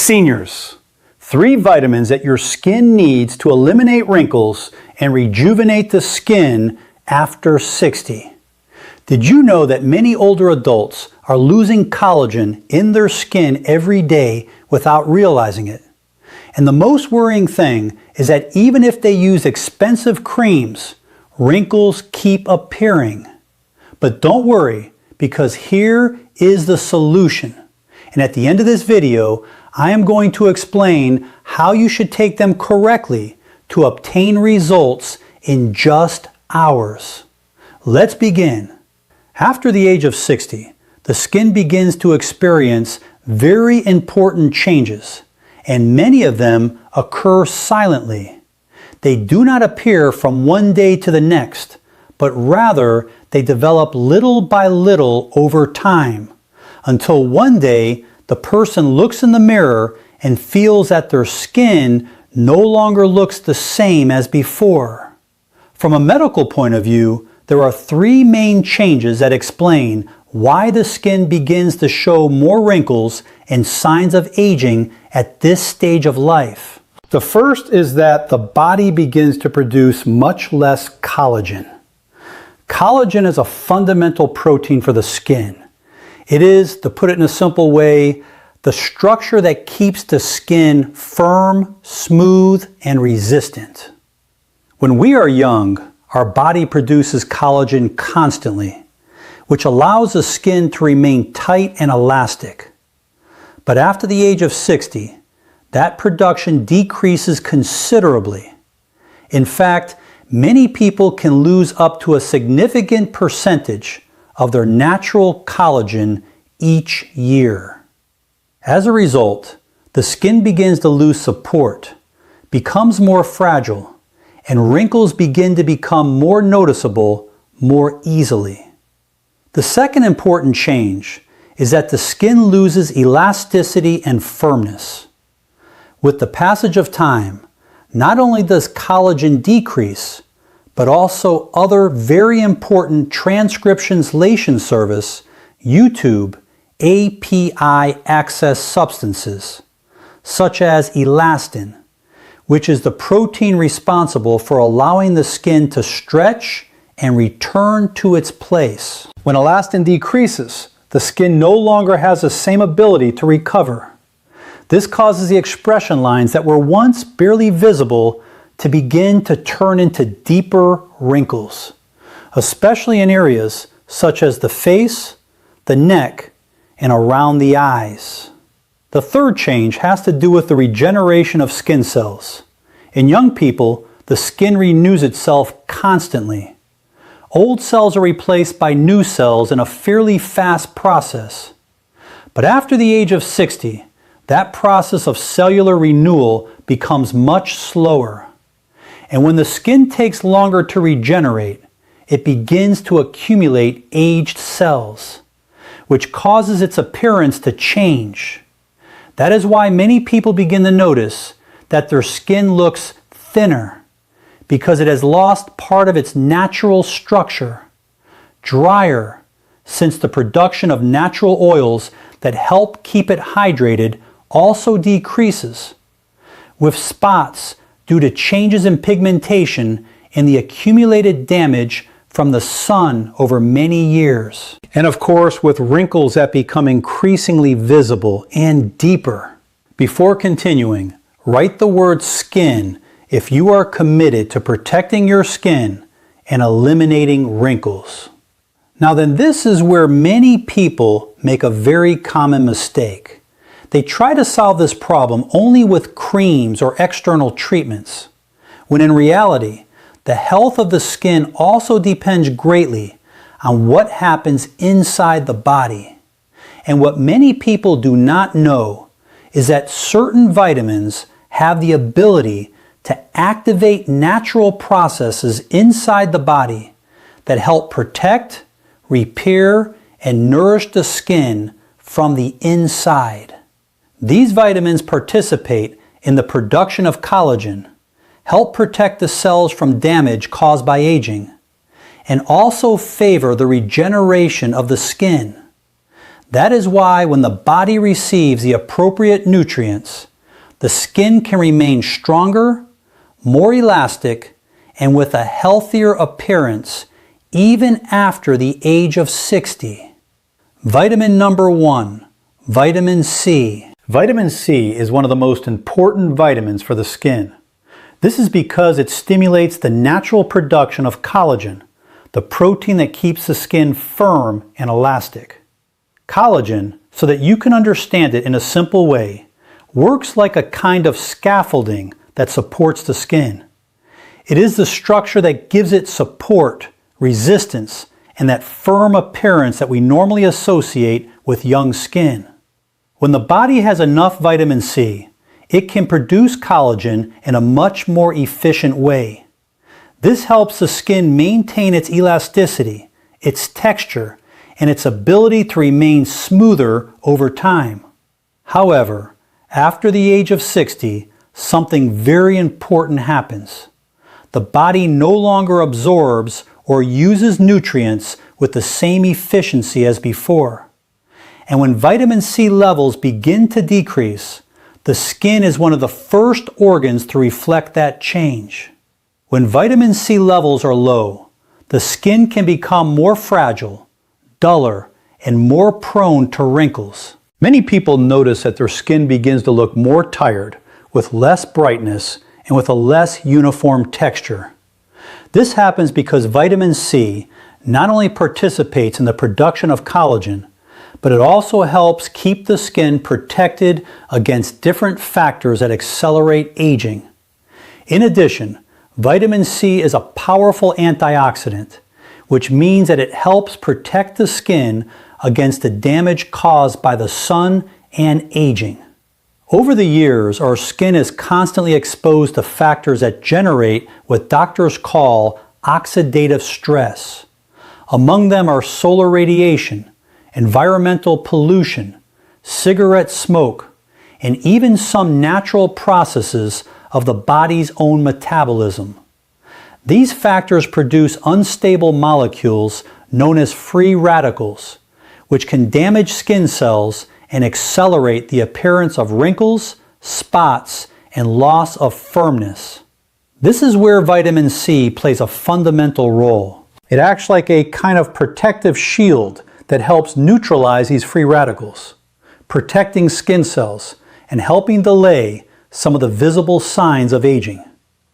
Seniors, 3 vitamins that your skin needs to eliminate wrinkles and rejuvenate the skin after 60. Did you know that many older adults are losing collagen in their skin every day without realizing it? And the most worrying thing is that even if they use expensive creams, wrinkles keep appearing. But don't worry, because here is the solution. And at the end of this video, I am going to explain how you should take them correctly to obtain results in just hours. Let's begin. After the age of 60, the skin begins to experience very important changes, and many of them occur silently. They do not appear from one day to the next, but rather they develop little by little over time, until one day the person looks in the mirror and feels that their skin no longer looks the same as before. From a medical point of view, there are 3 main changes that explain why the skin begins to show more wrinkles and signs of aging at this stage of life. The first is that the body begins to produce much less collagen. Collagen is a fundamental protein for the skin. It is, to put it in a simple way, the structure that keeps the skin firm, smooth, and resistant. When we are young, our body produces collagen constantly, which allows the skin to remain tight and elastic. But after the age of 60, that production decreases considerably. In fact, many people can lose up to a significant percentage of their natural collagen each year. As a result, the skin begins to lose support, becomes more fragile, and wrinkles begin to become more noticeable more easily. The second important change is that the skin loses elasticity and firmness. With the passage of time, not only does collagen decrease, but also other very important transcriptionslation service, YouTube, API access substances, such as elastin, which is the protein responsible for allowing the skin to stretch and return to its place. When elastin decreases, the skin no longer has the same ability to recover. This causes the expression lines that were once barely visible to begin to turn into deeper wrinkles, especially in areas such as the face, the neck, and around the eyes. The third change has to do with the regeneration of skin cells. In young people, the skin renews itself constantly. Old cells are replaced by new cells in a fairly fast process. But after the age of 60, that process of cellular renewal becomes much slower. And when the skin takes longer to regenerate, it begins to accumulate aged cells, which causes its appearance to change. That is why many people begin to notice that their skin looks thinner, because it has lost part of its natural structure, drier, since the production of natural oils that help keep it hydrated also decreases, with spots due to changes in pigmentation and the accumulated damage from the sun over many years. And of course, with wrinkles that become increasingly visible and deeper. Before continuing, write the word skin if you are committed to protecting your skin and eliminating wrinkles. Now then, this is where many people make a very common mistake. They try to solve this problem only with creams or external treatments, when in reality, the health of the skin also depends greatly on what happens inside the body. And what many people do not know is that certain vitamins have the ability to activate natural processes inside the body that help protect, repair, and nourish the skin from the inside. These vitamins participate in the production of collagen, help protect the cells from damage caused by aging, and also favor the regeneration of the skin. That is why when the body receives the appropriate nutrients, the skin can remain stronger, more elastic, and with a healthier appearance even after the age of 60. Vitamin number 1, vitamin C. Vitamin C is one of the most important vitamins for the skin. This is because it stimulates the natural production of collagen, the protein that keeps the skin firm and elastic. Collagen, so that you can understand it in a simple way, works like a kind of scaffolding that supports the skin. It is the structure that gives it support, resistance, and that firm appearance that we normally associate with young skin. When the body has enough vitamin C, it can produce collagen in a much more efficient way. This helps the skin maintain its elasticity, its texture, and its ability to remain smoother over time. However, after the age of 60, something very important happens. The body no longer absorbs or uses nutrients with the same efficiency as before. And when vitamin C levels begin to decrease, the skin is one of the first organs to reflect that change. When vitamin C levels are low, the skin can become more fragile, duller, and more prone to wrinkles. Many people notice that their skin begins to look more tired, with less brightness, and with a less uniform texture. This happens because vitamin C not only participates in the production of collagen, but it also helps keep the skin protected against different factors that accelerate aging. In addition, vitamin C is a powerful antioxidant, which means that it helps protect the skin against the damage caused by the sun and aging. Over the years, our skin is constantly exposed to factors that generate what doctors call oxidative stress. Among them are solar radiation, environmental pollution, cigarette smoke, and even some natural processes of the body's own metabolism. These factors produce unstable molecules known as free radicals, which can damage skin cells and accelerate the appearance of wrinkles, spots, and loss of firmness. This is where vitamin C plays a fundamental role. It acts like a kind of protective shield that helps neutralize these free radicals, protecting skin cells and helping delay some of the visible signs of aging.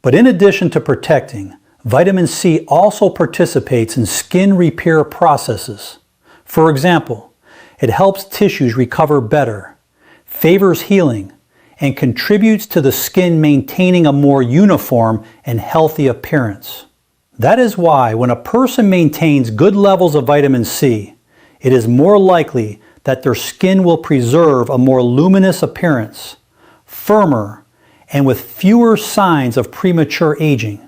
But in addition to protecting, vitamin C also participates in skin repair processes. For example, it helps tissues recover better, favors healing, and contributes to the skin maintaining a more uniform and healthy appearance. That is why when a person maintains good levels of vitamin C, it is more likely that their skin will preserve a more luminous appearance, firmer, and with fewer signs of premature aging.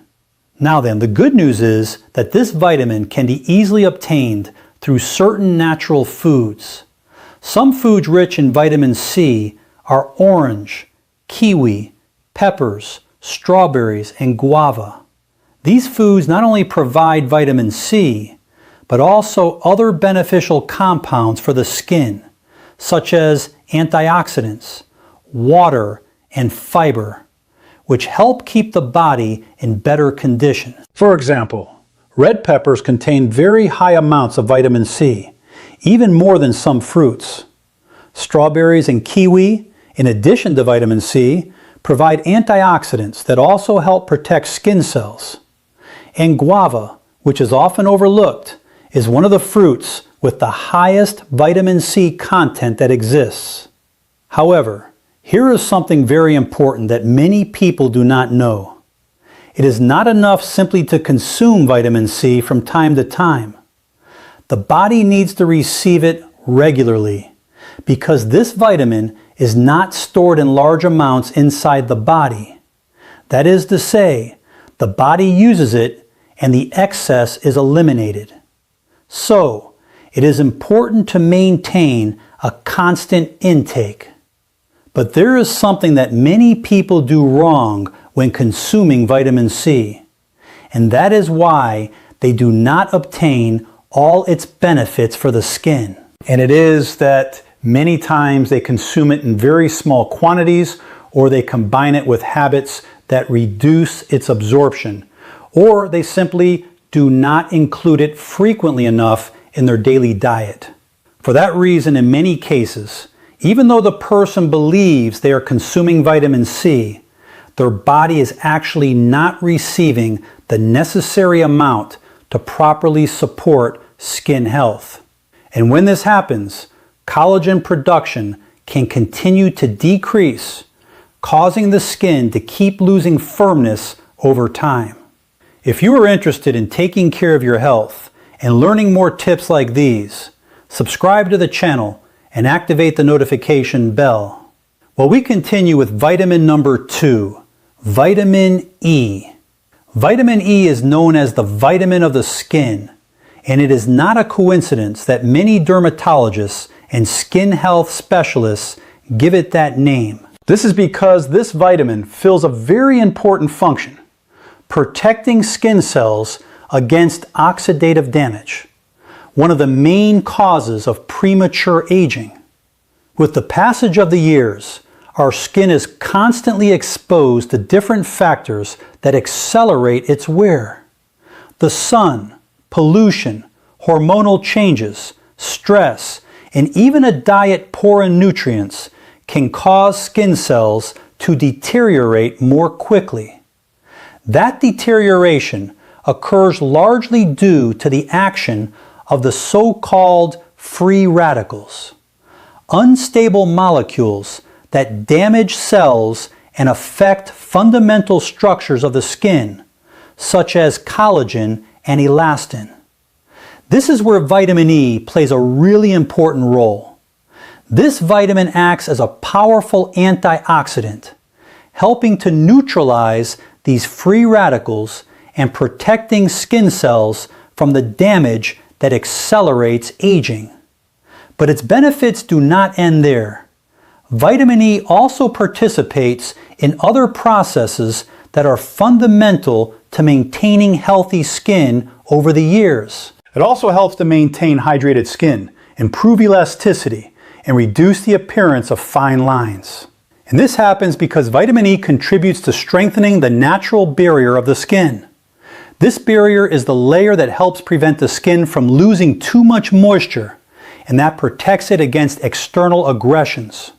Now then, the good news is that this vitamin can be easily obtained through certain natural foods. Some foods rich in vitamin C are orange, kiwi, peppers, strawberries, and guava. These foods not only provide vitamin C, but also other beneficial compounds for the skin, such as antioxidants, water, and fiber, which help keep the body in better condition. For example, red peppers contain very high amounts of vitamin C, even more than some fruits. Strawberries and kiwi, in addition to vitamin C, provide antioxidants that also help protect skin cells. And guava, which is often overlooked, is one of the fruits with the highest vitamin C content that exists. However, here is something very important that many people do not know. It is not enough simply to consume vitamin C from time to time. The body needs to receive it regularly because this vitamin is not stored in large amounts inside the body. That is to say, the body uses it and the excess is eliminated. So, it is important to maintain a constant intake. But there is something that many people do wrong when consuming vitamin C, and that is why they do not obtain all its benefits for the skin. And it is that many times they consume it in very small quantities, or they combine it with habits that reduce its absorption, or they simply do not include it frequently enough in their daily diet. For that reason, in many cases, even though the person believes they are consuming vitamin C, their body is actually not receiving the necessary amount to properly support skin health. And when this happens, collagen production can continue to decrease, causing the skin to keep losing firmness over time. If you are interested in taking care of your health and learning more tips like these, subscribe to the channel and activate the notification bell. Well, we continue with vitamin number 2, vitamin E. Vitamin E is known as the vitamin of the skin, and it is not a coincidence that many dermatologists and skin health specialists give it that name. This is because this vitamin fills a very important function, protecting skin cells against oxidative damage, one of the main causes of premature aging. With the passage of the years, our skin is constantly exposed to different factors that accelerate its wear. The sun, pollution, hormonal changes, stress, and even a diet poor in nutrients can cause skin cells to deteriorate more quickly. That deterioration occurs largely due to the action of the so-called free radicals, unstable molecules that damage cells and affect fundamental structures of the skin, such as collagen and elastin. This is where vitamin E plays a really important role. This vitamin acts as a powerful antioxidant, helping to neutralize these free radicals and protecting skin cells from the damage that accelerates aging. But its benefits do not end there. Vitamin E also participates in other processes that are fundamental to maintaining healthy skin over the years. It also helps to maintain hydrated skin, improve elasticity, and reduce the appearance of fine lines. And this happens because vitamin E contributes to strengthening the natural barrier of the skin. This barrier is the layer that helps prevent the skin from losing too much moisture, and that protects it against external aggressions.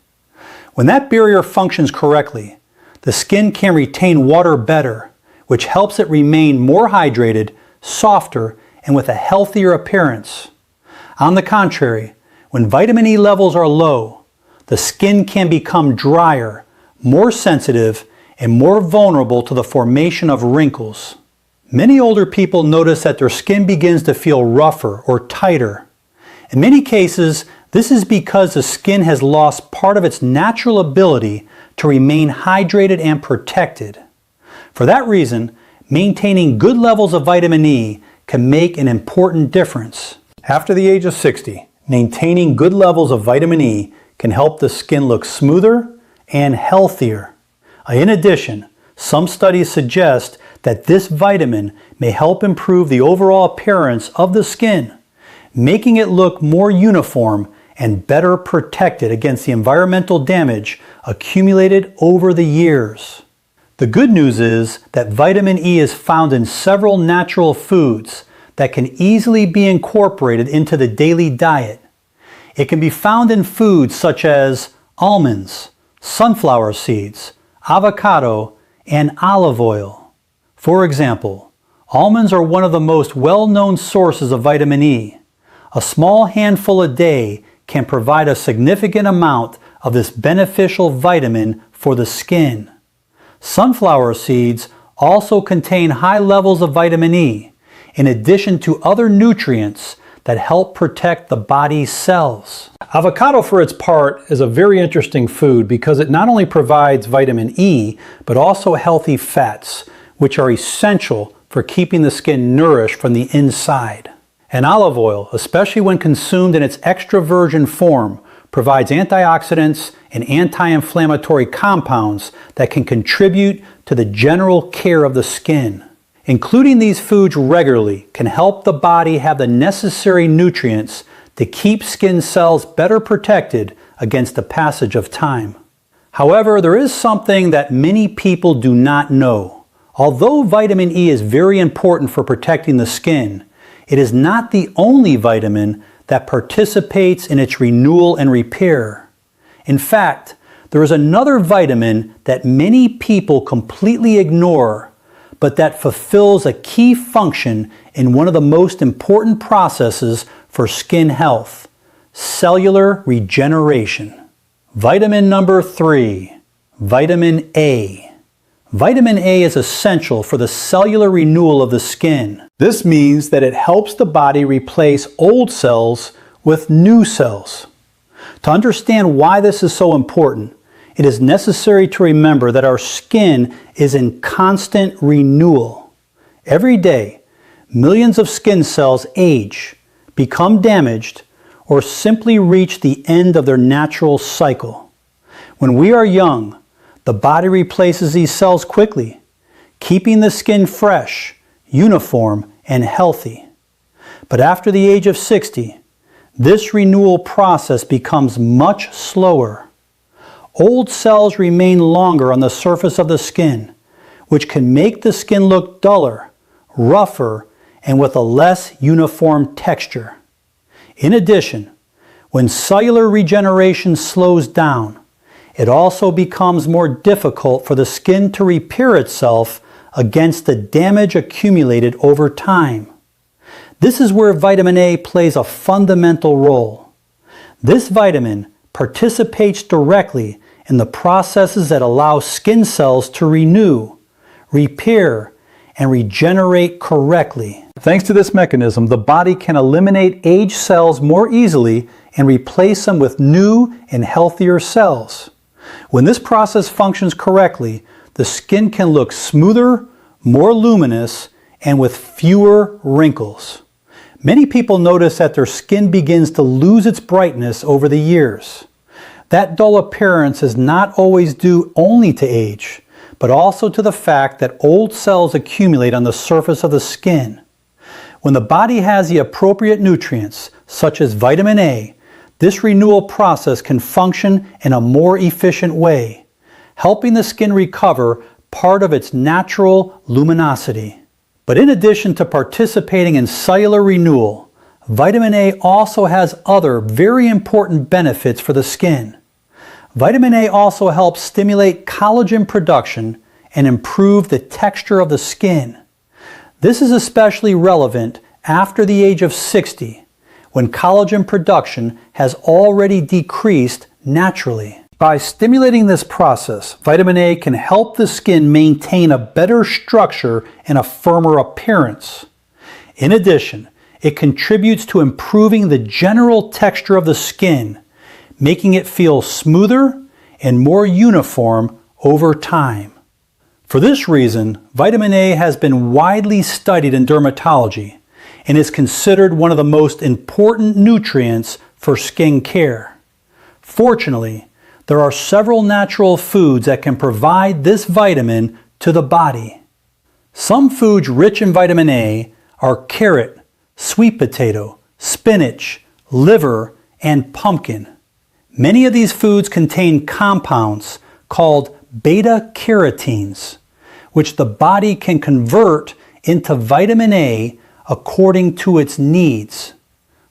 When that barrier functions correctly, the skin can retain water better, which helps it remain more hydrated, softer, and with a healthier appearance. On the contrary, when vitamin E levels are low, the skin can become drier, more sensitive, and more vulnerable to the formation of wrinkles. Many older people notice that their skin begins to feel rougher or tighter. In many cases, this is because the skin has lost part of its natural ability to remain hydrated and protected. For that reason, maintaining good levels of vitamin E can make an important difference. After the age of 60, maintaining good levels of vitamin E can help the skin look smoother and healthier. In addition, some studies suggest that this vitamin may help improve the overall appearance of the skin, making it look more uniform and better protected against the environmental damage accumulated over the years. The good news is that vitamin E is found in several natural foods that can easily be incorporated into the daily diet. It can be found in foods such as almonds, sunflower seeds, avocado, and olive oil. For example, almonds are one of the most well-known sources of vitamin E. A small handful a day can provide a significant amount of this beneficial vitamin for the skin. Sunflower seeds also contain high levels of vitamin E, in addition to other nutrients that help protect the body's cells. Avocado, for its part, is a very interesting food because it not only provides vitamin E, but also healthy fats, which are essential for keeping the skin nourished from the inside. And olive oil, especially when consumed in its extra virgin form, provides antioxidants and anti-inflammatory compounds that can contribute to the general care of the skin. Including these foods regularly can help the body have the necessary nutrients to keep skin cells better protected against the passage of time. However, there is something that many people do not know. Although vitamin E is very important for protecting the skin, it is not the only vitamin that participates in its renewal and repair. In fact, there is another vitamin that many people completely ignore, but that fulfills a key function in one of the most important processes for skin health: cellular regeneration. Vitamin number 3, vitamin A. Vitamin A is essential for the cellular renewal of the skin. This means that it helps the body replace old cells with new cells. To understand why this is so important, it is necessary to remember that our skin is in constant renewal. Every day, millions of skin cells age, become damaged, or simply reach the end of their natural cycle. When we are young, the body replaces these cells quickly, keeping the skin fresh, uniform, and healthy. But after the age of 60, this renewal process becomes much slower. Old cells remain longer on the surface of the skin, which can make the skin look duller, rougher, and with a less uniform texture. In addition, when cellular regeneration slows down, it also becomes more difficult for the skin to repair itself against the damage accumulated over time. This is where vitamin A plays a fundamental role. This vitamin participates directly in the processes that allow skin cells to renew, repair, and regenerate correctly. Thanks to this mechanism, the body can eliminate aged cells more easily and replace them with new and healthier cells. When this process functions correctly, the skin can look smoother, more luminous, and with fewer wrinkles. Many people notice that their skin begins to lose its brightness over the years. That dull appearance is not always due only to age, but also to the fact that old cells accumulate on the surface of the skin. When the body has the appropriate nutrients, such as vitamin A, this renewal process can function in a more efficient way, helping the skin recover part of its natural luminosity. But in addition to participating in cellular renewal, vitamin A also has other very important benefits for the skin. Vitamin A also helps stimulate collagen production and improve the texture of the skin. This is especially relevant after the age of 60, when collagen production has already decreased naturally. By stimulating this process, vitamin A can help the skin maintain a better structure and a firmer appearance. In addition, it contributes to improving the general texture of the skin, making it feel smoother and more uniform over time. For this reason, vitamin A has been widely studied in dermatology and is considered one of the most important nutrients for skin care. Fortunately, there are several natural foods that can provide this vitamin to the body. Some foods rich in vitamin A are carrot, sweet potato, spinach, liver, and pumpkin. Many of these foods contain compounds called beta-carotenes, which the body can convert into vitamin A according to its needs.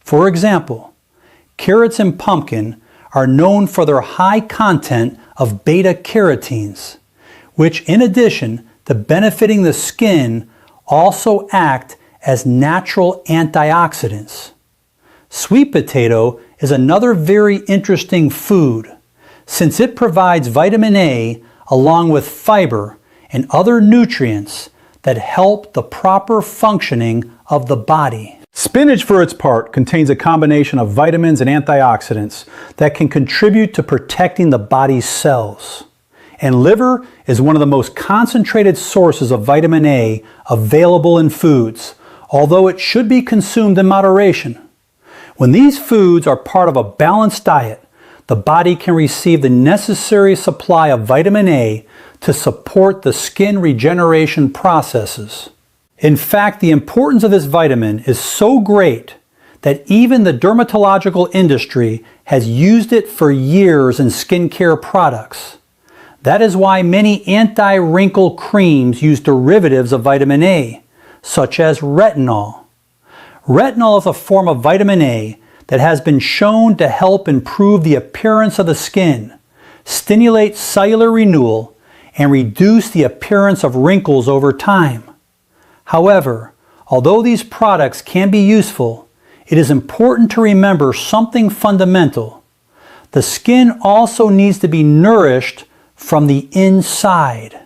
For example, carrots and pumpkin are known for their high content of beta-carotenes, which in addition to benefiting the skin also act as natural antioxidants. Sweet potato is another very interesting food, since it provides vitamin A along with fiber and other nutrients that help the proper functioning of the body. Spinach, for its part, contains a combination of vitamins and antioxidants that can contribute to protecting the body's cells. And liver is one of the most concentrated sources of vitamin A available in foods, although it should be consumed in moderation. When these foods are part of a balanced diet, the body can receive the necessary supply of vitamin A to support the skin regeneration processes. In fact, the importance of this vitamin is so great that even the dermatological industry has used it for years in skincare products. That is why many anti-wrinkle creams use derivatives of vitamin A, such as retinol. Retinol is a form of vitamin A that has been shown to help improve the appearance of the skin, stimulate cellular renewal, and reduce the appearance of wrinkles over time. However, although these products can be useful, it is important to remember something fundamental. The skin also needs to be nourished from the inside.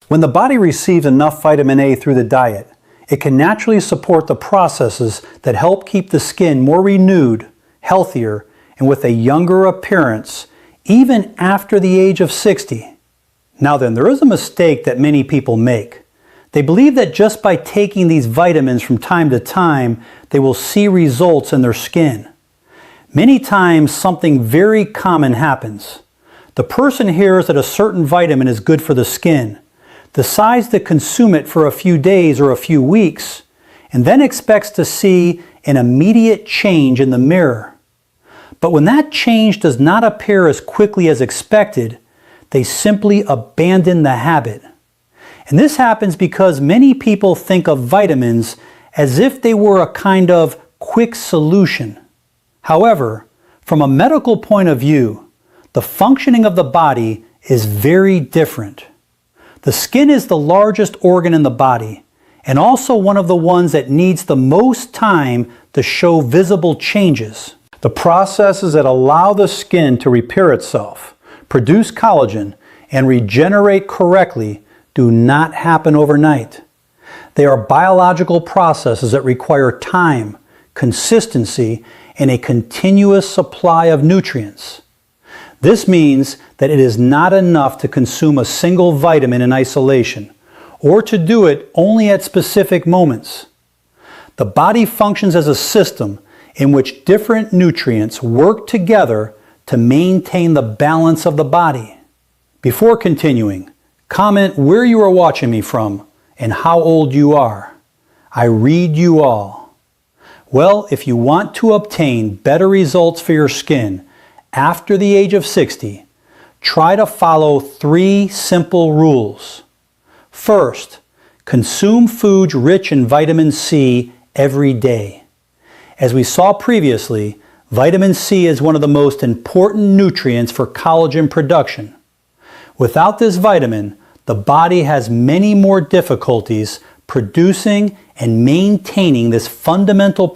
When the body receives enough vitamin A through the diet, it can naturally support the processes that help keep the skin more renewed, healthier, and with a younger appearance, even after the age of 60. Now then, there is a mistake that many people make. They believe that just by taking these vitamins from time to time, they will see results in their skin. Many times, something very common happens. The person hears that a certain vitamin is good for the skin, decides to consume it for a few days or a few weeks, and then expects to see an immediate change in the mirror. But when that change does not appear as quickly as expected, they simply abandon the habit. And this happens because many people think of vitamins as if they were a kind of quick solution. However, from a medical point of view, the functioning of the body is very different. The skin is the largest organ in the body, and also one of the ones that needs the most time to show visible changes. The processes that allow the skin to repair itself, produce collagen, and regenerate correctly do not happen overnight. They are biological processes that require time, consistency, and a continuous supply of nutrients. This means that it is not enough to consume a single vitamin in isolation, or to do it only at specific moments. The body functions as a system in which different nutrients work together to maintain the balance of the body. Before continuing, comment where you are watching me from and how old you are. I read you all. Well, if you want to obtain better results for your skin after the age of 60, try to follow 3 simple rules. First, consume foods rich in vitamin C every day. As we saw previously, vitamin C is one of the most important nutrients for collagen production. Without this vitamin, the body has many more difficulties producing and maintaining this fundamental